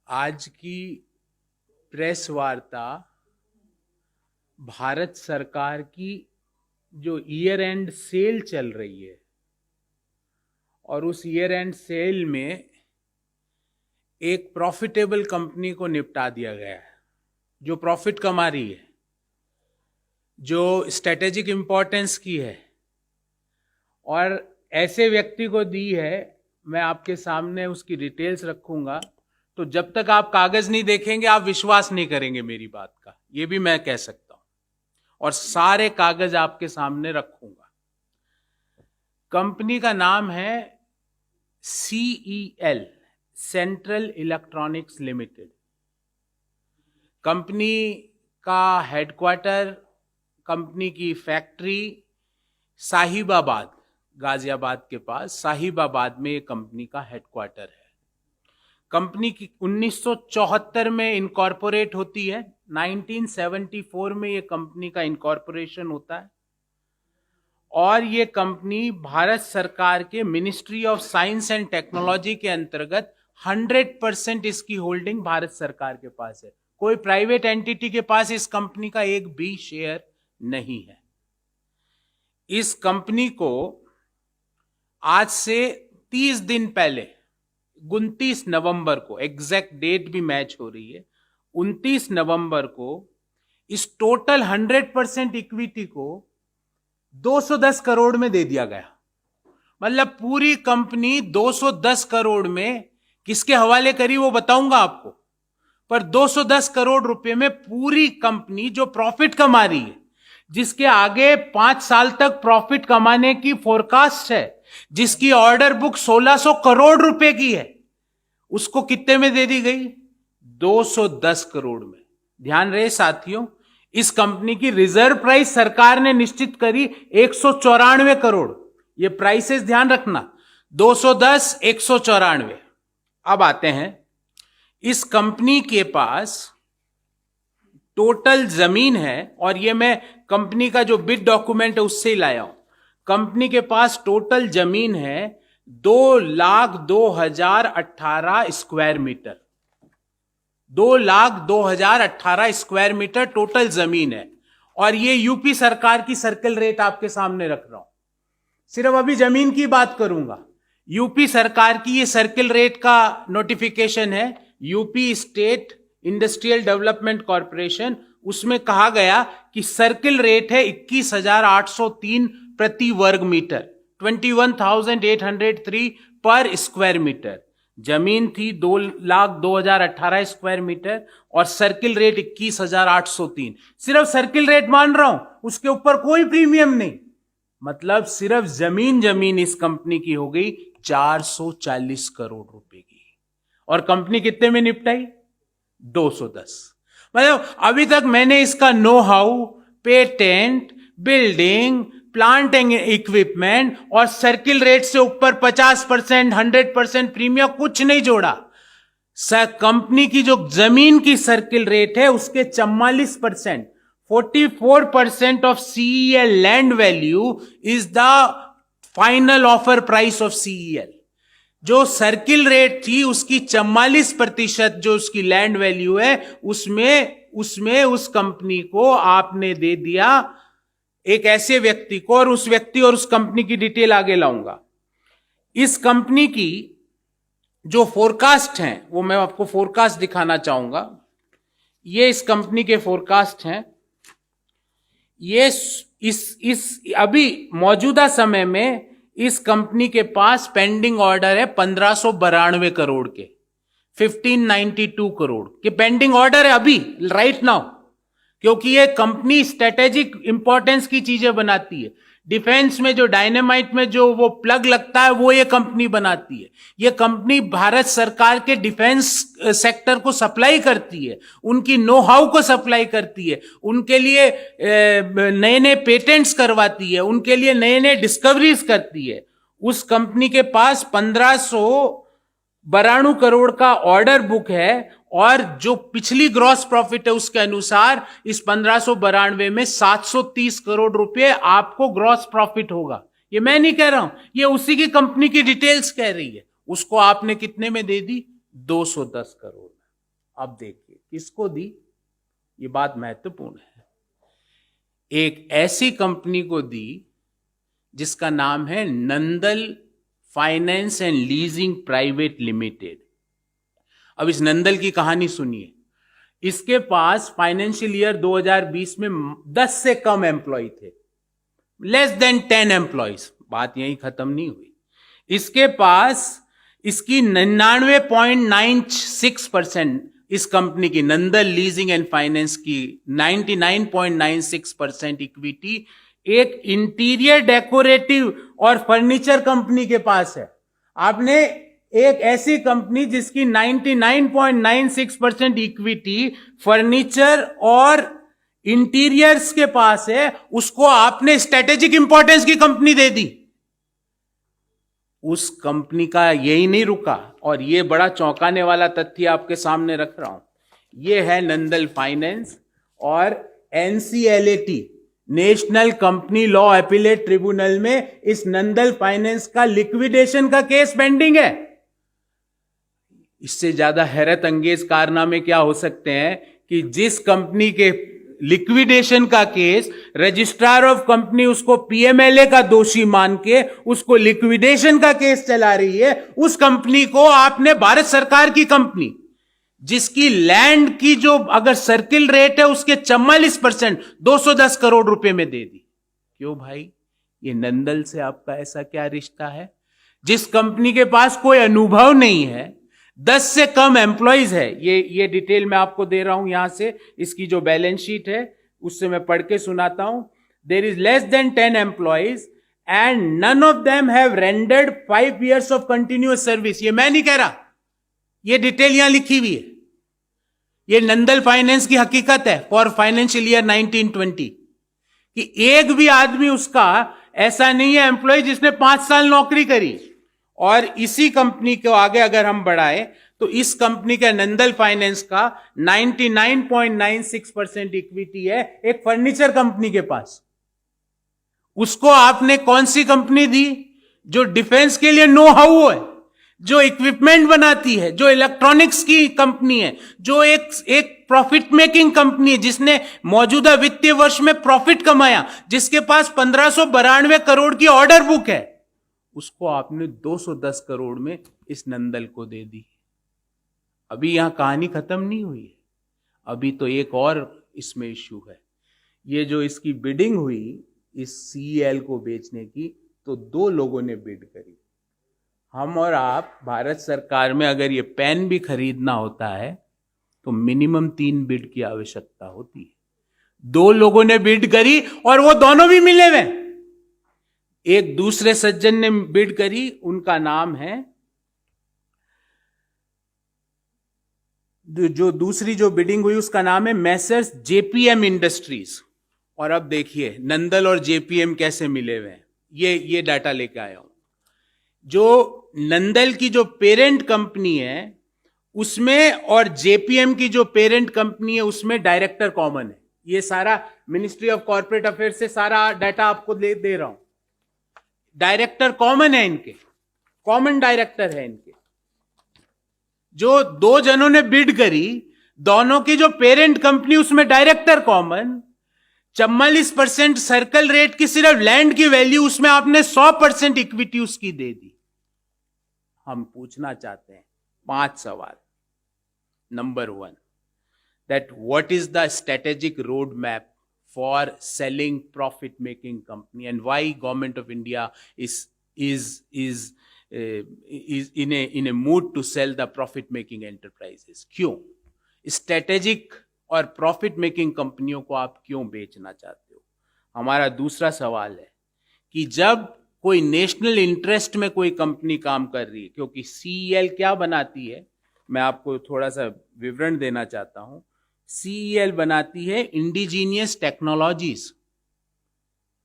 आज की प्रेस वार्ता भारत सरकार की जो ईयर एंड सेल चल रही है और उस ईयर एंड सेल में एक प्रॉफिटेबल कंपनी को निपटा दिया गया है जो प्रॉफिट कमा रही है, जो स्ट्रेटेजिक इंपॉर्टेंस की है और ऐसे व्यक्ति को दी है। मैं आपके सामने उसकी डिटेल्स रखूंगा, तो जब तक आप कागज नहीं देखेंगे आप विश्वास नहीं करेंगे मेरी बात का, ये भी मैं कह सकता हूं, और सारे कागज आपके सामने रखूंगा। कंपनी का नाम है CEL, central electronics limited. Company का हेडक्वार्टर, कंपनी की फैक्ट्री साहिबाबाद, गाजियाबाद के पास साहिबाबाद में ये कंपनी का हेडक्वार्टर है। कंपनी की 1974 में इनकॉर्पोरेट होती है, 1974 में ये कंपनी का इनकॉर्पोरेशन होता है और ये कंपनी भारत सरकार के ministry of science and technology के अंतर्गत 100% इसकी होल्डिंग भारत सरकार के पास है। कोई प्राइवेट एंटिटी के पास इस कंपनी का एक भी शेयर नहीं है। इस कंपनी को आज से 30 दिन पहले 29 नवंबर को, एग्जैक्ट डेट भी मैच हो रही है, 29 नवंबर को इस टोटल 100% इक्विटी को 210 करोड़ में दे दिया गया। मतलब पूरी कंपनी 210 करोड़ में किसके हवाले करी वो बताऊंगा आपको, पर 210 करोड़ रुपए में पूरी कंपनी जो प्रॉफिट कमा रही है, जिसके आगे 5 साल तक प्रॉफिट कमाने की फोरकास्ट है, जिसकी ऑर्डर बुक 1600 करोड़ रुपए की है, उसको कितने में दे दी गई? 210 करोड़ में। ध्यान रहे साथियों, इस कंपनी की रिजर्व प्राइस सरकार ने निश्चित करी 194 करोड़। ये प्राइसेस ध्यान रखना, 210, 194। अब आते हैं, इस कंपनी के पास टोटल जमीन है, और ये मैं कंपनी का जो बिड डॉक्यूमेंट है उससे ही लाया हूं। कंपनी के पास टोटल जमीन है 2,02,018 square metre. 2,02,018 square metre total जमीन है, और ये यूपी सरकार की सर्किल रेट आपके सामने रख रहा हूं। सिर्फ अभी जमीन की बात करूंगा। यूपी सरकार की ये सर्किल रेट का नोटिफिकेशन है, UP state industrial development corporation. उसमें कहा गया कि सर्किल रेट है 21,803 प्रति वर्ग मीटर, 21,803 पर स्क्वायर मीटर। जमीन थी 2,02,018 स्क्वायर मीटर और सर्किल रेट 21,803। सिर्फ सर्किल रेट मान रहा हूं, उसके ऊपर कोई प्रीमियम नहीं। मतलब सिर्फ जमीन इस कंपनी की हो गई 440 करोड़ रुपए की, और कंपनी कितने में निपटाई? 210। मतलब अभी तक मैंने इसका know how, patent, building, plant and equipment और सर्किल रेट से ऊपर 50%, 100% प्रीमियम कुछ नहीं जोड़ा। कंपनी की जो जमीन की सर्किल रेट है उसके 44%, 44% of CEL land value is the final offer price of CEL। जो सर्किल रेट थी उसकी 44% जो उसकी लैंड वैल्यू है, उसमें उस कंपनी को आपने दे दिया एक ऐसे व्यक्ति को, और उस व्यक्ति और उस कंपनी की डिटेल आगे लाऊंगा। इस कंपनी की जो फोरकास्ट हैं वो मैं आपको फोरकास्ट दिखाना चाहूंगा। ये इस कंपनी के फोरकास्ट हैं। ये इस अभी मौजूदा समय में इस कंपनी के पास पेंडिंग ऑर्डर है 1592 करोड़ के, 1592 करोड़ के पेंडिंग ऑर्डर है अभी राइट नाउ, क्योंकि ये कंपनी स्ट्रेटेजिक इंपॉर्टेंस की चीजें बनाती है। डिफेंस में जो डायनेमाइट में जो वो प्लग लगता है वो ये कंपनी बनाती है। ये कंपनी भारत सरकार के डिफेंस सेक्टर को सप्लाई करती है, उनकी नो हाउ को सप्लाई करती है, उनके लिए नए नए पेटेंट्स करवाती है, उनके लिए नए नए डिस्कवरीज करती है। उस कंपनी के पास 1592 करोड़ का ऑर्डर बुक है, और जो पिछली ग्रॉस प्रॉफिट है उसके अनुसार इस 1592 में 730 करोड़ रुपए आपको ग्रॉस प्रॉफिट होगा। ये मैं नहीं कह रहा हूं, ये उसी की कंपनी की डिटेल्स कह रही है। उसको आपने कितने में दे दी? 210 करोड़। अब देखिए किसको दी, ये बात महत्वपूर्ण है। एक ऐसी कंपनी को दी जिसका नाम है Nandal finance and leasing private limited. अब इस नंदल की कहानी सुनिए। इसके पास फाइनेंशियल ईयर 2020 में 10 से कम एम्प्लॉय थे, लेस देन 10 एम्प्लॉयज। बात यहीं खत्म नहीं हुई। इसके पास इसकी 99.96% इस कंपनी की नंदल लीजिंग एंड फाइनेंस की 99.96% इक्विटी एक इंटीरियर डेकोरेटिव और फर्नीचर कंपनी के पास है। आपने एक ऐसी कंपनी जिसकी 99.96% इक्विटी फर्नीचर और इंटीरियर्स के पास है, उसको आपने स्ट्रेटेजिक इंपॉर्टेंस की कंपनी दे दी। उस कंपनी का यही नहीं रुका, और ये बड़ा चौंकाने वाला तथ्य आपके सामने रख रहा हूं। ये है नंदल फाइनेंस और NCLAT national company law appellate tribunal में इस नंदल फाइनेंस का लिक्विडेशन का केस पेंडिंग है। इससे ज्यादा हैरत अंगेज कारनामे क्या हो सकते हैं कि जिस कंपनी के लिक्विडेशन का केस रजिस्ट्रार ऑफ कंपनी उसको PMLA का दोषी मान के उसको लिक्विडेशन का केस चला रही है, उस कंपनी को आपने भारत सरकार की कंपनी जिसकी लैंड की जो अगर सर्किल रेट है उसके 44% 210 करोड़ रुपए में दे दी। क्यों भाई, ये नंदल से आपका ऐसा क्या रिश्ता है? जिस कंपनी के पास कोई अनुभव नहीं है, 10 से कम एम्प्लॉइज है, ये डिटेल मैं आपको दे रहा हूं यहां से, इसकी जो बैलेंस शीट है उससे मैं पढ़ के सुनाता हूं। There is less than 10 employees and none of them have rendered 5 years of continuous service. ये मैं नहीं कह रहा, ये डिटेल यहां लिखी हुई है। ये नंदल फाइनेंस की हकीकत है फॉर फाइनेंशियल ईयर 1920 कि एक भी आदमी उसका ऐसा नहीं है एम्प्लॉय जिसने 5 साल नौकरी करी। और इसी कंपनी को आगे अगर हम बढ़ाएं तो इस कंपनी का नंदल फाइनेंस का 99.96% इक्विटी है एक फर्नीचर कंपनी के पास। उसको आपने कौन सी कंपनी दी? जो डिफेंस के लिए नो हाउ है, जो इक्विपमेंट बनाती है, जो इलेक्ट्रॉनिक्स की कंपनी है, जो एक प्रॉफिट मेकिंग कंपनी है, जिसने मौजूदा वित्तीय वर्ष में प्रॉफिट कमाया, जिसके पास 1592 करोड़ की ऑर्डर बुक है, उसको आपने 210 करोड़ में इस नंदल को दे दी। अभी यहां कहानी खत्म नहीं हुई है, अभी तो एक और इसमें इश्यू है। ये जो इसकी बिडिंग हुई इस CEL को बेचने की, तो 2 लोगों ने बिड करी। हम और आप भारत सरकार में अगर ये पेन भी खरीदना होता है तो मिनिमम 3 बिड की आवश्यकता होती है। 2 लोगों ने बिड करी और वो दोनों भी मिले हुए। एक दूसरे सज्जन ने बिड करी, उनका नाम है, जो दूसरी जो बिडिंग हुई उसका नाम है मैसर्स JPM इंडस्ट्रीज। और अब देखिए नंदल और JPM कैसे मिले हुए हैं, ये डाटा लेके आया हूं। जो नंदल की जो पेरेंट कंपनी है उसमें और JPM की जो पेरेंट कंपनी है उसमें डायरेक्टर कॉमन है। ये सारा मिनिस्ट्री ऑफ कॉर्पोरेट अफेयर्स से सारा डाटा आपको दे रहा हूं। डायरेक्टर कॉमन है इनके, कॉमन डायरेक्टर है इनके। जो 2 जनों ने बिड करी, दोनों की जो पेरेंट कंपनी उसमें डायरेक्टर कॉमन, 44% सर्कल रेट की सिर्फ लैंड की वैल्यू, उसमें आपने 100% इक्विटी उसकी दे दी। हम पूछना चाहते हैं 5 सवाल। Number 1, that what is the strategic road map for selling profit making company and why government of India is in a mood to sell the profit making enterprises? क्यों स्ट्रेटेजिक और प्रॉफिट मेकिंग कंपनियों को आप क्यों बेचना चाहते हो? हमारा दूसरा सवाल है कि जब कोई नेशनल इंटरेस्ट में कोई कंपनी काम कर रही है, क्योंकि CEL क्या बनाती है, मैं आपको थोड़ा सा विवरण देना चाहता हूं। CEL बनाती है इंडिजीनियस टेक्नोलॉजीज।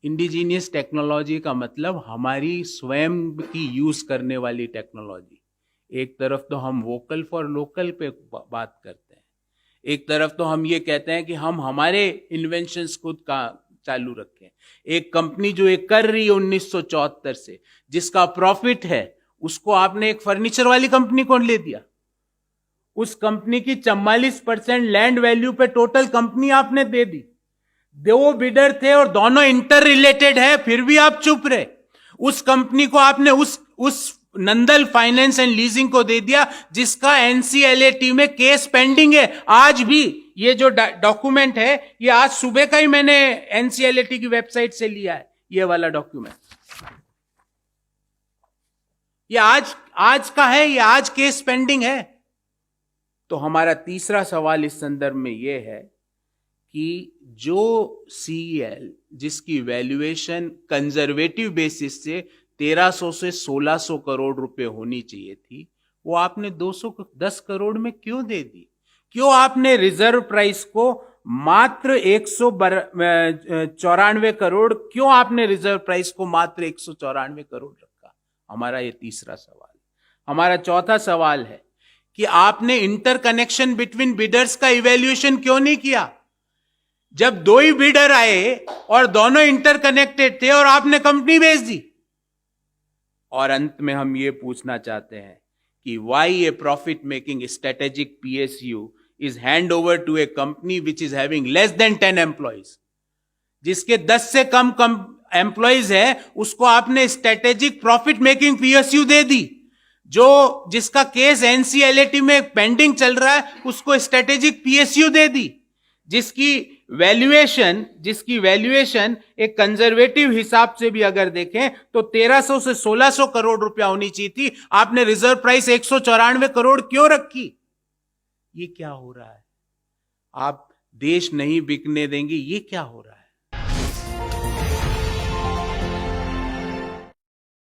इंडिजीनियस टेक्नोलॉजी का मतलब हमारी स्वयं की यूज करने वाली टेक्नोलॉजी। एक तरफ तो हम वोकल फॉर लोकल पे बात करते हैं, एक तरफ तो हम ये कहते हैं कि हम हमारे इन्वेंशंस खुद का चालू रखें। एक कंपनी जो एक कर रही है 1974 से, जिसका प्रॉफिट है, उसको आपने एक फर्नीचर वाली कंपनी को ले दिया। उस कंपनी की 44% लैंड वैल्यू पे टोटल कंपनी आपने दे दी। दो बिडर थे और दोनों इंटर रिलेटेड है, फिर भी आप चुप रहे। उस कंपनी को आपने उस नंदल फाइनेंस एंड लीजिंग को दे दिया, जिसका एनसीएलएटी में केस पेंडिंग है आज भी। ये जो डॉक्यूमेंट है, ये आज सुबह का ही मैंने एनसीएलएटी की वेबसाइट से लिया है, ये वाला डॉक्यूमेंट। ये आज का है, ये आज केस पेंडिंग है। तो हमारा तीसरा सवाल इस संदर्भ में यह है कि जो सीईएल जिसकी वैल्यूएशन कंजर्वेटिव बेसिस से 1300 से 1600 करोड़ रुपए होनी चाहिए थी, वो आपने 210 करोड़ में क्यों दे दी? क्यों आपने रिजर्व प्राइस को मात्र 194 करोड़, क्यों आपने रिजर्व प्राइस को मात्र 194 करोड़ रखा? हमारा ये तीसरा सवाल। हमारा चौथा सवाल है कि आपने इंटरकनेक्शन बिटवीन बिडर्स का इवैल्यूएशन क्यों नहीं किया? जब दो ही बिडर आए और दोनों इंटरकनेक्टेड थे और आपने कंपनी बेच दी। और अंत में हम ये पूछना चाहते हैं कि why a profit making strategic PSU is hand over to a company which is having less than 10 employees, जिसके 10 से कम एम्प्लॉइज है, उसको आपने स्ट्रेटेजिक प्रॉफिट मेकिंग पीएसयू दे दी। जिसका केस एनसीएलएटी में पेंडिंग चल रहा है, उसको स्ट्रेटेजिक पीएसयू दे दी। जिसकी वैल्यूएशन एक कंजर्वेटिव हिसाब से भी अगर देखें तो 1300 से 1600 करोड़ रुपया होनी चाहिए थी। आपने रिजर्व प्राइस 194 करोड़ क्यों रखी? ये क्या हो रहा है? आप देश नहीं बिकने देंगे, ये क्या हो रहा है?